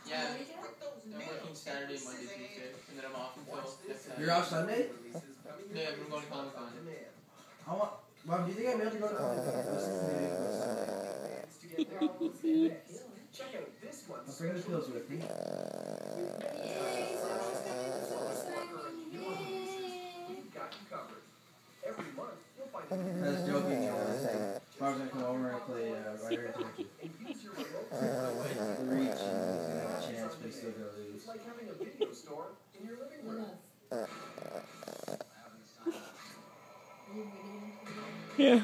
Yeah, I'm working Saturday, Monday, Tuesday, and then I'm off until next Saturday. You're off Sunday? Yeah, I'm going to Comic Con. Mom, do you think I'm able to go to Comic Con? I'll bring the pills with me. I was joking. Barb's gonna come over and play Rider and Turkey. The Reach, and he's gonna have a chance, but he's still gonna lose. Like having a video store in your living room. Yeah.